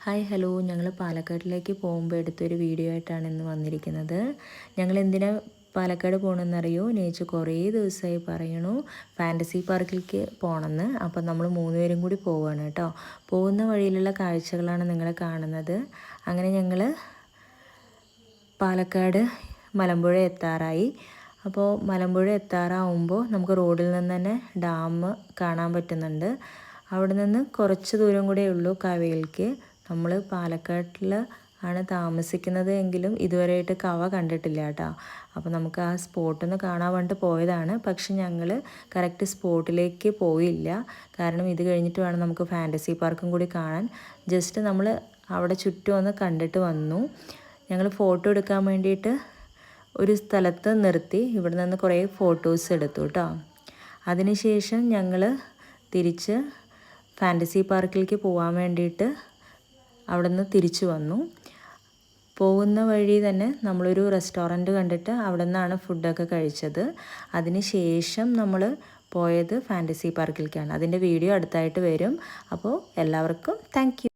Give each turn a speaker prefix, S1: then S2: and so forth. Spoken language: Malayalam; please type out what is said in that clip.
S1: ഹായ് ഹലോ, ഞങ്ങൾ പാലക്കാട്ടിലേക്ക് പോകുമ്പോൾ എടുത്തൊരു വീഡിയോ ആയിട്ടാണ് ഇന്ന് വന്നിരിക്കുന്നത്. ഞങ്ങൾ എന്തിനാ പാലക്കാട് പോകണമെന്നറിയോ? നേച്ചർ കുറേ ദിവസമായി പറയണു ഫാൻറ്റസി പാർക്കിലേക്ക് പോകണമെന്ന്. അപ്പം നമ്മൾ 3 പേരും കൂടി പോവുകയാണ് കേട്ടോ. പോകുന്ന വഴിയിലുള്ള കാഴ്ചകളാണ് നിങ്ങൾ കാണുന്നത്. അങ്ങനെ ഞങ്ങൾ പാലക്കാട് മലമ്പുഴ എത്താറായി. അപ്പോൾ മലമ്പുഴ എത്താറാവുമ്പോൾ നമുക്ക് റോഡിൽ നിന്ന് തന്നെ ഡാം കാണാൻ പറ്റുന്നുണ്ട്. അവിടെ നിന്ന് കുറച്ച് ദൂരം കൂടെ ഉള്ളൂ കവയിലേക്ക്. നമ്മൾ പാലക്കാട്ടിൽ ആണ് താമസിക്കുന്നത് എങ്കിലും ഇതുവരെയായിട്ട് കവ കണ്ടിട്ടില്ല കേട്ടോ. അപ്പോൾ നമുക്ക് ആ സ്പോട്ടൊന്ന് കാണാൻ വേണ്ടിയിട്ട് പോയതാണ്. പക്ഷെ ഞങ്ങൾ കറക്റ്റ് സ്പോട്ടിലേക്ക് പോയില്ല. കാരണം ഇത് കഴിഞ്ഞിട്ട് വേണം നമുക്ക് ഫാൻറ്റസി പാർക്കും കൂടി കാണാൻ. ജസ്റ്റ് നമ്മൾ അവിടെ ചുറ്റും ഒന്ന് കണ്ടിട്ട് വന്നു. ഞങ്ങൾ ഫോട്ടോ എടുക്കാൻ വേണ്ടിയിട്ട് ഒരു സ്ഥലത്ത് നിർത്തി. ഇവിടെ നിന്ന് കുറേ ഫോട്ടോസ് എടുത്തു കേട്ടോ. അതിനുശേഷം ഞങ്ങൾ തിരിച്ച് ഫാൻറ്റസി പാർക്കിലേക്ക് പോകാൻ വേണ്ടിയിട്ട് അവിടെ നിന്ന് തിരിച്ചു വന്നു. പോകുന്ന വഴി തന്നെ നമ്മളൊരു റെസ്റ്റോറൻറ്റ് കണ്ടിട്ട് അവിടെ നിന്നാണ് ഫുഡൊക്കെ കഴിച്ചത്. അതിന് ശേഷം നമ്മൾ പോയത് ഫാൻറ്റസി പാർക്കിലേക്കാണ്. അതിൻ്റെ വീഡിയോ അടുത്തായിട്ട് വരും. അപ്പോൾ എല്ലാവർക്കും താങ്ക് യു.